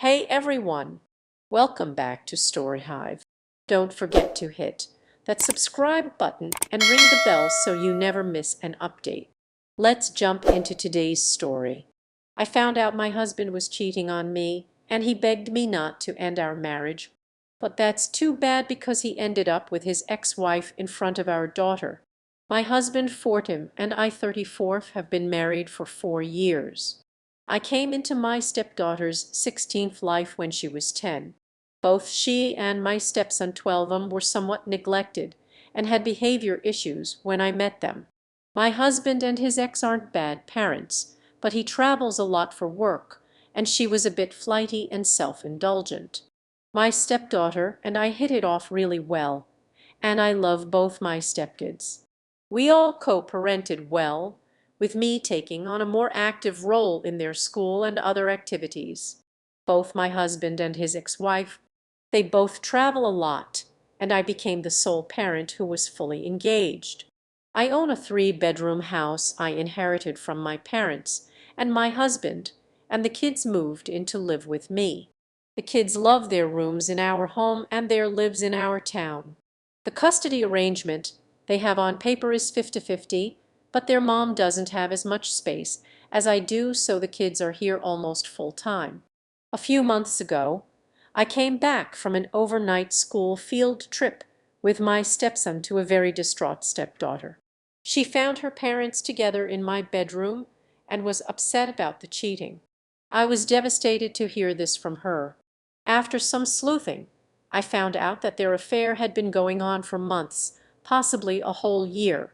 Hey everyone! Welcome back to Story Hive. Don't forget to hit that subscribe button and ring the bell so you never miss an update. Let's jump into today's story. I found out my husband was cheating on me, and he begged me not to end our marriage. But that's too bad because he ended up with his ex-wife in front of our daughter. My husband, 40, and I, 34, have been married for 4 years. I came into my stepdaughter's 16th life when she was 10. Both she and my stepson, 12, were somewhat neglected and had behavior issues when I met them. My husband and his ex aren't bad parents, but he travels a lot for work, and she was a bit flighty and self-indulgent. My stepdaughter and I hit it off really well, and I love both my stepkids. We all co-parented well, with me taking on a more active role in their school and other activities. Both my husband and his ex-wife, they both travel a lot, and I became the sole parent who was fully engaged. I own a 3-bedroom house I inherited from my parents and my husband, and the kids moved in to live with me. The kids love their rooms in our home and their lives in our town. The custody arrangement they have on paper is 50-50, but their mom doesn't have as much space as I do, so the kids are here almost full time. A few months ago, I came back from an overnight school field trip with my stepson to a very distraught stepdaughter. She found her parents together in my bedroom and was upset about the cheating. I was devastated to hear this from her. After some sleuthing, I found out that their affair had been going on for months, possibly a whole year.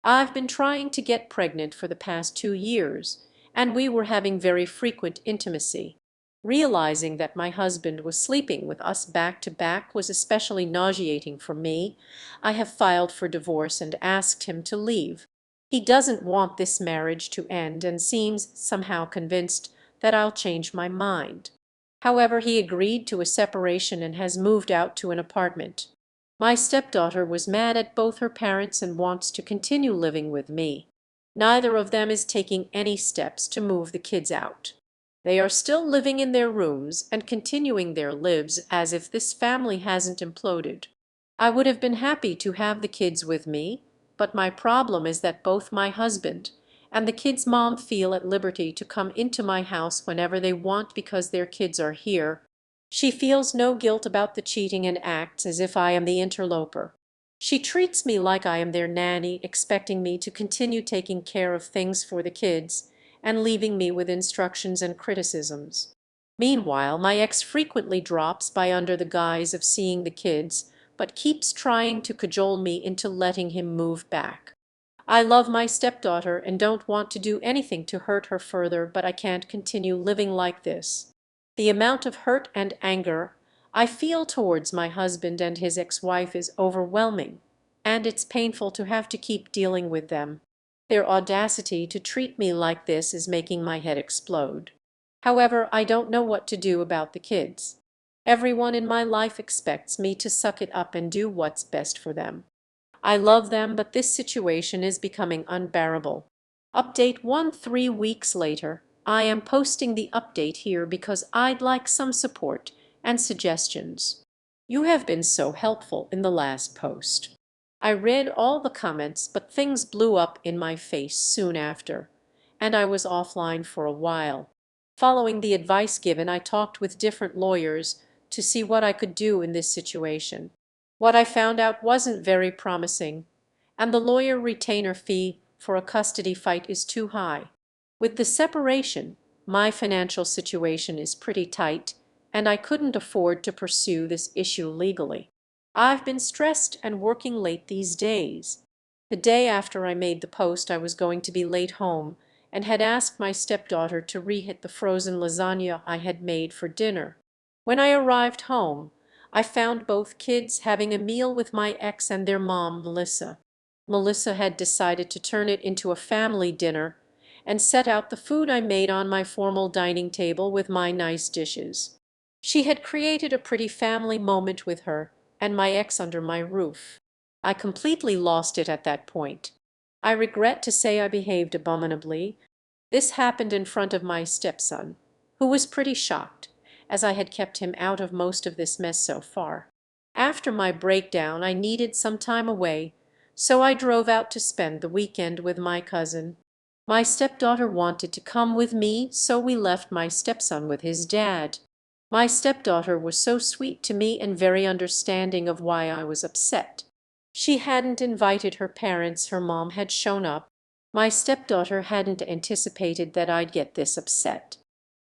I've been trying to get pregnant for the past 2 years, and we were having very frequent intimacy. Realizing that my husband was sleeping with us back to back was especially nauseating for me. I have filed for divorce and asked him to leave. He doesn't want this marriage to end and seems somehow convinced that I'll change my mind. However, he agreed to a separation and has moved out to an apartment. My stepdaughter was mad at both her parents and wants to continue living with me. Neither of them is taking any steps to move the kids out. They are still living in their rooms and continuing their lives as if this family hasn't imploded. I would have been happy to have the kids with me, but my problem is that both my husband and the kids' mom feel at liberty to come into my house whenever they want because their kids are here. She feels no guilt about the cheating and acts as if I am the interloper. She treats me like I am their nanny, expecting me to continue taking care of things for the kids and leaving me with instructions and criticisms. Meanwhile, my ex frequently drops by under the guise of seeing the kids, but keeps trying to cajole me into letting him move back. I love my stepdaughter and don't want to do anything to hurt her further, but I can't continue living like this. The amount of hurt and anger I feel towards my husband and his ex-wife is overwhelming, and it's painful to have to keep dealing with them. Their audacity to treat me like this is making my head explode. However, I don't know what to do about the kids. Everyone in my life expects me to suck it up and do what's best for them. I love them, but this situation is becoming unbearable. Update 1 3 weeks later. I am posting the update here because I'd like some support and suggestions. You have been so helpful in the last post. I read all the comments, but things blew up in my face soon after, and I was offline for a while. Following the advice given, I talked with different lawyers to see what I could do in this situation. What I found out wasn't very promising, and the lawyer retainer fee for a custody fight is too high. With the separation, my financial situation is pretty tight, and I couldn't afford to pursue this issue legally. I've been stressed and working late these days. The day after I made the post, I was going to be late home and had asked my stepdaughter to reheat the frozen lasagna I had made for dinner. When I arrived home, I found both kids having a meal with my ex and their mom, Melissa. Melissa had decided to turn it into a family dinner and set out the food I made on my formal dining table with my nice dishes. She had created a pretty family moment with her and my ex under my roof. I completely lost it at that point. I regret to say I behaved abominably. This happened in front of my stepson, who was pretty shocked, as I had kept him out of most of this mess so far. After my breakdown I needed some time away, so I drove out to spend the weekend with my cousin. My stepdaughter wanted to come with me, so we left my stepson with his dad. My stepdaughter was so sweet to me and very understanding of why I was upset. She hadn't invited her parents, her mom had shown up. My stepdaughter hadn't anticipated that I'd get this upset.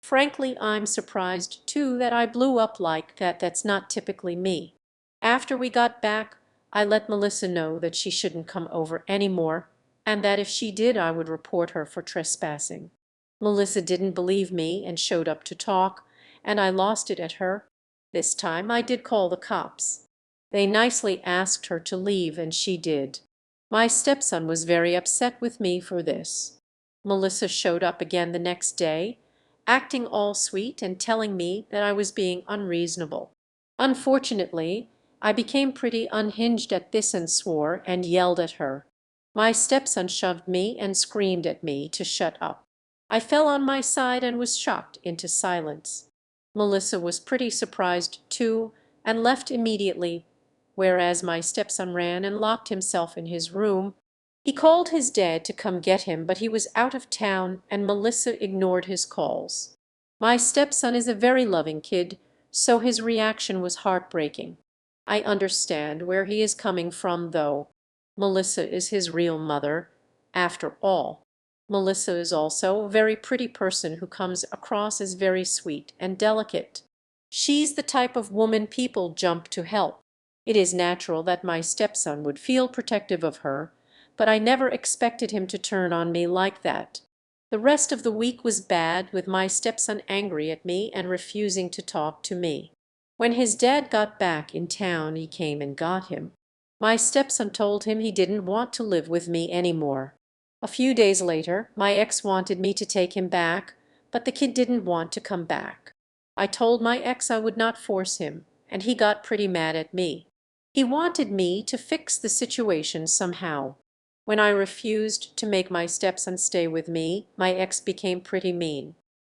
Frankly, I'm surprised too that I blew up like that. That's not typically me. After we got back, I let Melissa know that she shouldn't come over anymore, and that if she did I would report her for trespassing. Melissa didn't believe me and showed up to talk, and I lost it at her. This time I did call the cops. They nicely asked her to leave, and she did. My stepson was very upset with me for this. Melissa showed up again the next day, acting all sweet and telling me that I was being unreasonable. Unfortunately, I became pretty unhinged at this and swore and yelled at her. My stepson shoved me and screamed at me to shut up. I fell on my side and was shocked into silence. Melissa was pretty surprised too and left immediately, whereas my stepson ran and locked himself in his room. He called his dad to come get him, but he was out of town and Melissa ignored his calls. My stepson is a very loving kid, so his reaction was heartbreaking. I understand where he is coming from, though. Melissa is his real mother, after all. Melissa is also a very pretty person who comes across as very sweet and delicate. She's the type of woman people jump to help. It is natural that my stepson would feel protective of her, but I never expected him to turn on me like that. The rest of the week was bad, with my stepson angry at me and refusing to talk to me. When his dad got back in town, he came and got him. My stepson told him he didn't want to live with me anymore. A few days later, my ex wanted me to take him back, but the kid didn't want to come back. I told my ex I would not force him, and he got pretty mad at me. He wanted me to fix the situation somehow. When I refused to make my stepson stay with me, my ex became pretty mean.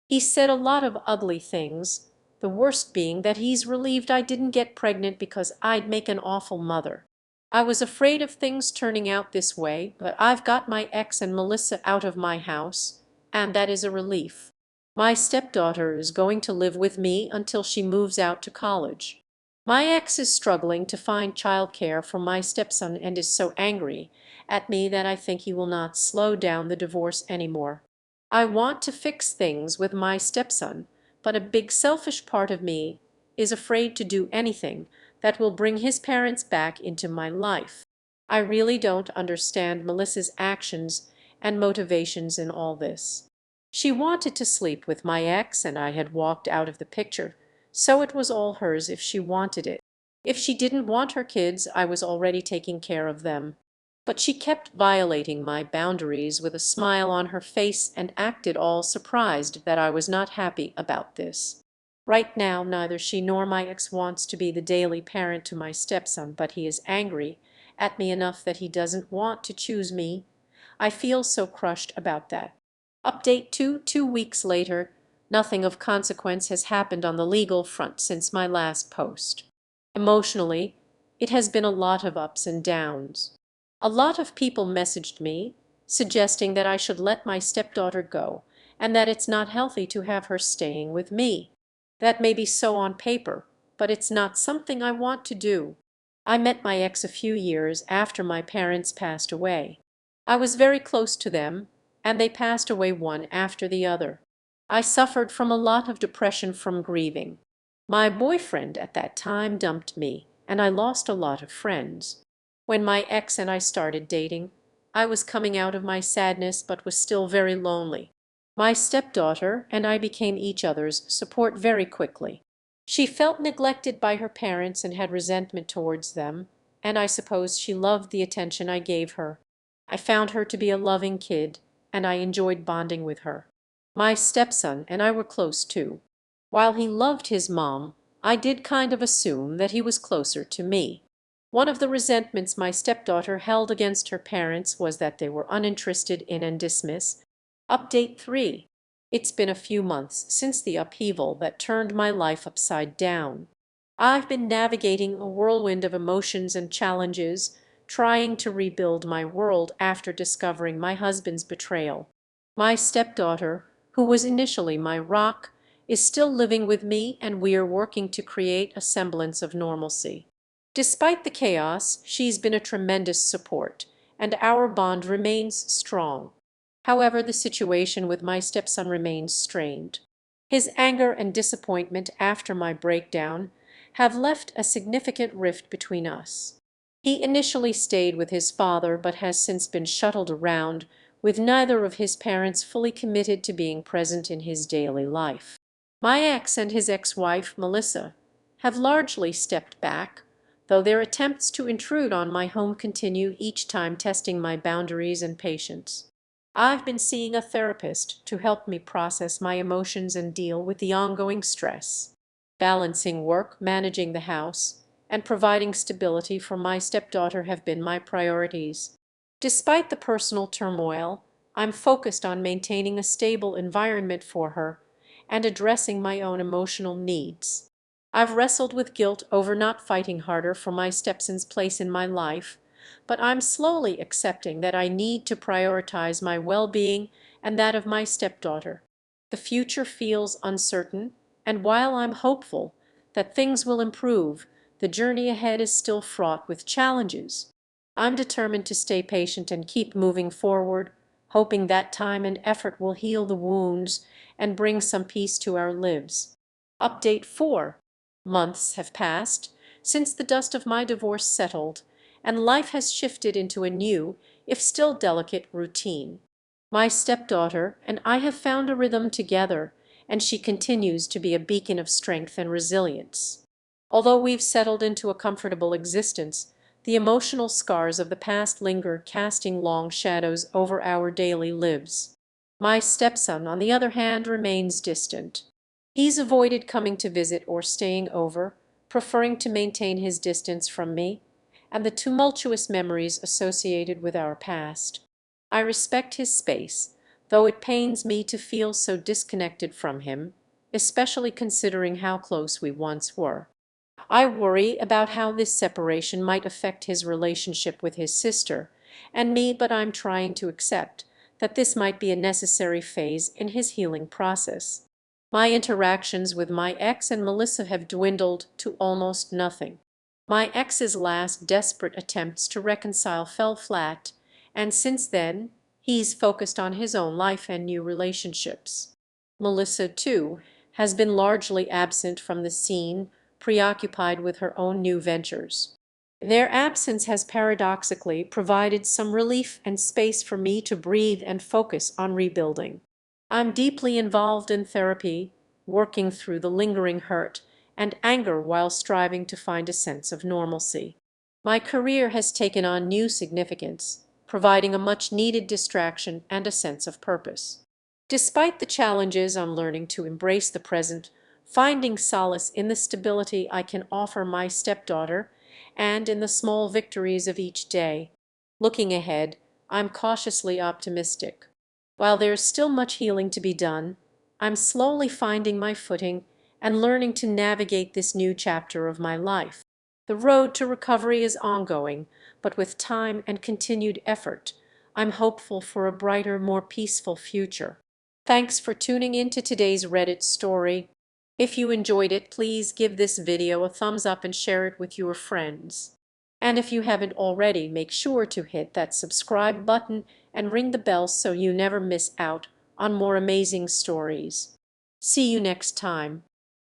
He said a lot of ugly things, the worst being that he's relieved I didn't get pregnant because I'd make an awful mother. I was afraid of things turning out this way, but I've got my ex and Melissa out of my house, and that is a relief. My stepdaughter is going to live with me until she moves out to college. My ex is struggling to find childcare for my stepson and is so angry at me that I think he will not slow down the divorce anymore. I want to fix things with my stepson, but a big selfish part of me is afraid to do anything that will bring his parents back into my life. I really don't understand Melissa's actions and motivations in all this. She wanted to sleep with my ex, and I had walked out of the picture, so it was all hers if she wanted it. If she didn't want her kids, I was already taking care of them. But she kept violating my boundaries with a smile on her face and acted all surprised that I was not happy about this. Right now, neither she nor my ex wants to be the daily parent to my stepson, but he is angry at me enough that he doesn't want to choose me. I feel so crushed about that. Update 2 weeks later, nothing of consequence has happened on the legal front since my last post. Emotionally, it has been a lot of ups and downs. A lot of people messaged me suggesting that I should let my stepdaughter go and that it's not healthy to have her staying with me. That may be so on paper, but it's not something I want to do. I met my ex a few years after my parents passed away. I was very close to them, and they passed away one after the other. I suffered from a lot of depression from grieving. My boyfriend at that time dumped me, and I lost a lot of friends. When my ex and I started dating, I was coming out of my sadness but was still very lonely. My stepdaughter and I became each other's support very quickly. She felt neglected by her parents and had resentment towards them, and I suppose she loved the attention I gave her. I found her to be a loving kid, and I enjoyed bonding with her. My stepson and I were close too. While he loved his mom, I did kind of assume that he was closer to me. One of the resentments my stepdaughter held against her parents was that they were uninterested in and dismiss. Update 3. It's been a few months since the upheaval that turned my life upside down. I've been navigating a whirlwind of emotions and challenges, trying to rebuild my world after discovering my husband's betrayal. My stepdaughter, who was initially my rock, is still living with me, and we are working to create a semblance of normalcy. Despite the chaos, she's been a tremendous support, and our bond remains strong. However, the situation with my stepson remains strained. His anger and disappointment after my breakdown have left a significant rift between us. He initially stayed with his father but has since been shuttled around, with neither of his parents fully committed to being present in his daily life. My ex and his ex-wife, Melissa, have largely stepped back, though their attempts to intrude on my home continue, each time testing my boundaries and patience. I've been seeing a therapist to help me process my emotions and deal with the ongoing stress. Balancing work, managing the house, and providing stability for my stepdaughter have been my priorities. Despite the personal turmoil, I'm focused on maintaining a stable environment for her and addressing my own emotional needs. I've wrestled with guilt over not fighting harder for my stepson's place in my life, but I'm slowly accepting that I need to prioritize my well-being and that of my stepdaughter. The future feels uncertain, and while I'm hopeful that things will improve, the journey ahead is still fraught with challenges. I'm determined to stay patient and keep moving forward, hoping that time and effort will heal the wounds and bring some peace to our lives. Update 4. Months have passed since the dust of my divorce settled, and life has shifted into a new, if still delicate, routine. My stepdaughter and I have found a rhythm together, and she continues to be a beacon of strength and resilience. Although we've settled into a comfortable existence, the emotional scars of the past linger, casting long shadows over our daily lives. My stepson, on the other hand, remains distant. He's avoided coming to visit or staying over, preferring to maintain his distance from me and the tumultuous memories associated with our past. I respect his space, though it pains me to feel so disconnected from him, especially considering how close we once were. I worry about how this separation might affect his relationship with his sister and me, but I'm trying to accept that this might be a necessary phase in his healing process. My interactions with my ex and Melissa have dwindled to almost nothing. My ex's last desperate attempts to reconcile fell flat, and since then he's focused on his own life and new relationships. Melissa, too, has been largely absent from the scene, preoccupied with her own new ventures. Their absence has paradoxically provided some relief and space for me to breathe and focus on rebuilding. I'm deeply involved in therapy, working through the lingering hurt and anger while striving to find a sense of normalcy. My career has taken on new significance, providing a much-needed distraction and a sense of purpose. Despite the challenges, I'm learning to embrace the present, finding solace in the stability I can offer my stepdaughter and in the small victories of each day. Looking ahead, I'm cautiously optimistic. While there's still much healing to be done, I'm slowly finding my footing and learning to navigate this new chapter of my life. The road to recovery is ongoing, but with time and continued effort, I'm hopeful for a brighter, more peaceful future. Thanks for tuning in to today's Reddit story. If you enjoyed it, please give this video a thumbs up and share it with your friends. And if you haven't already, make sure to hit that subscribe button and ring the bell so you never miss out on more amazing stories. See you next time.